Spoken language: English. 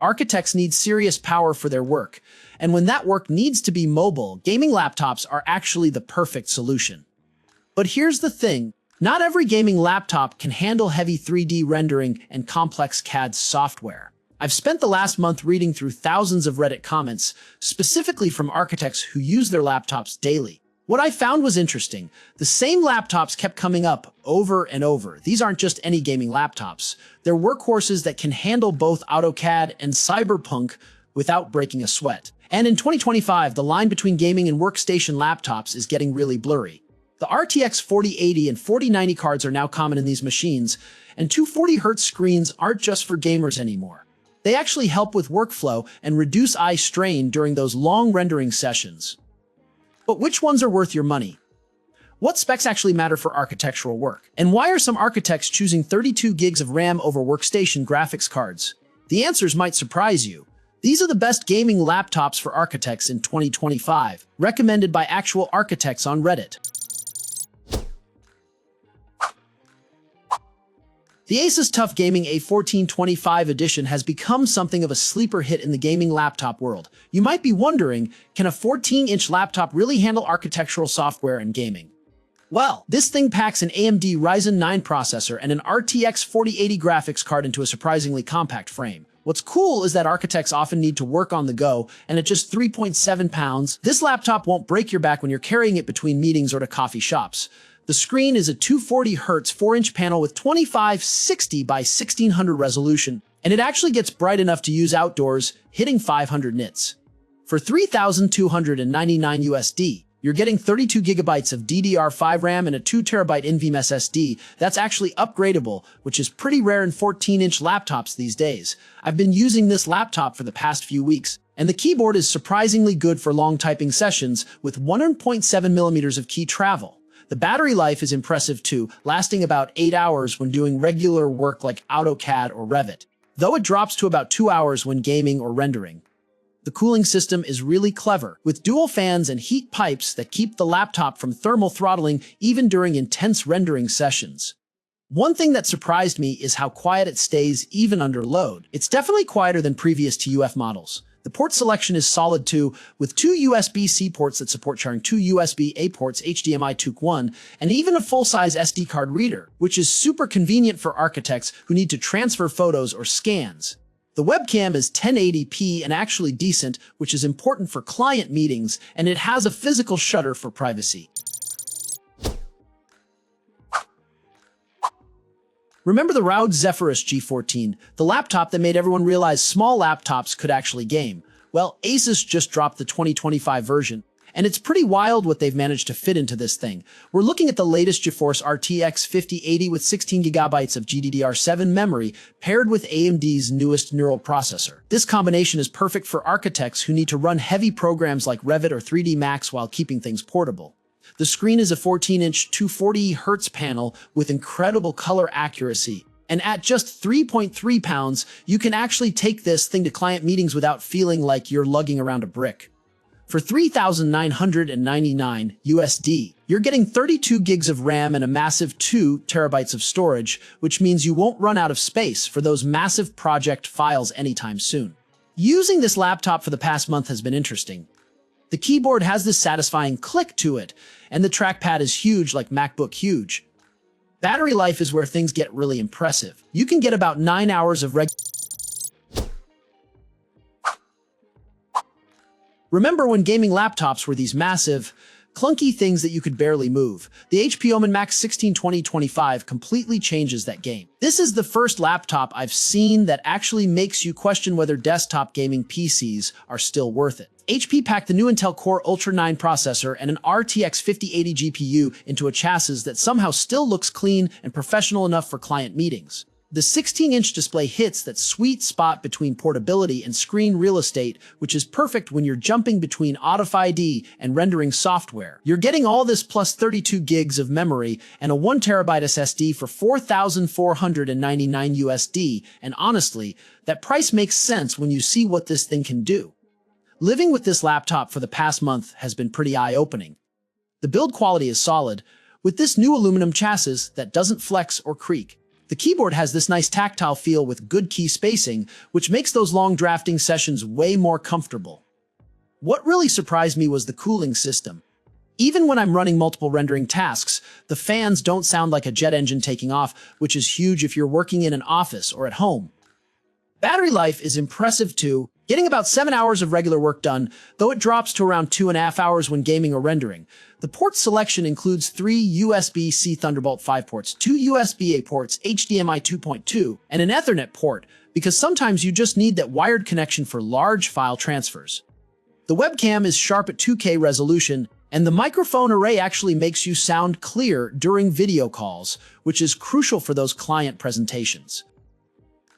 Architects need serious power for their work, and when that work needs to be mobile, gaming laptops are actually the perfect solution. But here's the thing, not every gaming laptop can handle heavy 3D rendering and complex CAD software. I've spent the last month reading through thousands of Reddit comments, specifically from architects who use their laptops daily. What I found was interesting. The same laptops kept coming up over and over. These aren't just any gaming laptops. They're workhorses that can handle both AutoCAD and Cyberpunk without breaking a sweat. And in 2025, the line between gaming and workstation laptops is getting really blurry. The RTX 4080 and 4090 cards are now common in these machines, and 240Hz screens aren't just for gamers anymore. They actually help with workflow and reduce eye strain during those long rendering sessions. But which ones are worth your money? What specs actually matter for architectural work? And why are some architects choosing 32 gigs of RAM over workstation graphics cards? The answers might surprise you. These are the best gaming laptops for architects in 2025, recommended by actual architects on Reddit. The Asus TUF Gaming A1425 edition has become something of a sleeper hit in the gaming laptop world. You might be wondering, can a 14-inch laptop really handle architectural software and gaming? Well, this thing packs an AMD Ryzen 9 processor and an RTX 4080 graphics card into a surprisingly compact frame. What's cool is that architects often need to work on the go, and at just 3.7 pounds, this laptop won't break your back when you're carrying it between meetings or to coffee shops. The screen is a 240Hz 4-inch panel with 2560 by 1600 resolution, and it actually gets bright enough to use outdoors, hitting 500 nits. For $3,299 USD, you're getting 32 gigabytes of DDR5 RAM and a 2TB NVMe SSD that's actually upgradable, which is pretty rare in 14-inch laptops these days. I've been using this laptop for the past few weeks, and the keyboard is surprisingly good for long typing sessions with 100.7mm of key travel. The battery life is impressive too, lasting about 8 hours when doing regular work like AutoCAD or Revit, though it drops to about 2 hours when gaming or rendering. The cooling system is really clever, with dual fans and heat pipes that keep the laptop from thermal throttling even during intense rendering sessions. One thing that surprised me is how quiet it stays even under load. It's definitely quieter than previous TUF models. The port selection is solid too, with 2 USB-C ports that support sharing 2 USB-A ports, HDMI 2.1, and even a full-size SD card reader, which is super convenient for architects who need to transfer photos or scans. The webcam is 1080p and actually decent, which is important for client meetings, and it has a physical shutter for privacy. Remember the Rode Zephyrus G14, the laptop that made everyone realize small laptops could actually game? Well, Asus just dropped the 2025 version, and it's pretty wild what they've managed to fit into this thing. We're looking at the latest GeForce RTX 5080 with 16GB of GDDR7 memory paired with AMD's newest neural processor. This combination is perfect for architects who need to run heavy programs like Revit or 3D Max while keeping things portable. The screen is a 14-inch 240Hz panel with incredible color accuracy, and at just 3.3 pounds, you can actually take this thing to client meetings without feeling like you're lugging around a brick. For $3,999 USD, you're getting 32 gigs of RAM and a massive 2 terabytes of storage, which means you won't run out of space for those massive project files anytime soon. Using this laptop for the past month has been interesting. The keyboard has this satisfying click to it, and the trackpad is huge like MacBook huge. Battery life is where things get really impressive. You can get about 9 hours of Remember when gaming laptops were these massive, clunky things that you could barely move? The HP Omen Max 162025 completely changes that game. This is the first laptop I've seen that actually makes you question whether desktop gaming PCs are still worth it. HP packed the new Intel Core Ultra 9 processor and an RTX 5080 GPU into a chassis that somehow still looks clean and professional enough for client meetings. The 16-inch display hits that sweet spot between portability and screen real estate, which is perfect when you're jumping between AutoCAD and rendering software. You're getting all this plus 32 gigs of memory and a 1TB SSD for $4,499 USD, and honestly, that price makes sense when you see what this thing can do. Living with this laptop for the past month has been pretty eye-opening. The build quality is solid, with this new aluminum chassis that doesn't flex or creak. The keyboard has this nice tactile feel with good key spacing, which makes those long drafting sessions way more comfortable. What really surprised me was the cooling system. Even when I'm running multiple rendering tasks, the fans don't sound like a jet engine taking off, which is huge if you're working in an office or at home. Battery life is impressive too, getting about 7 hours of regular work done, though it drops to around 2.5 hours when gaming or rendering. The port selection includes 3 USB-C Thunderbolt 5 ports, 2 USB-A ports, HDMI 2.2, and an Ethernet port, because sometimes you just need that wired connection for large file transfers. The webcam is sharp at 2K resolution, and the microphone array actually makes you sound clear during video calls, which is crucial for those client presentations.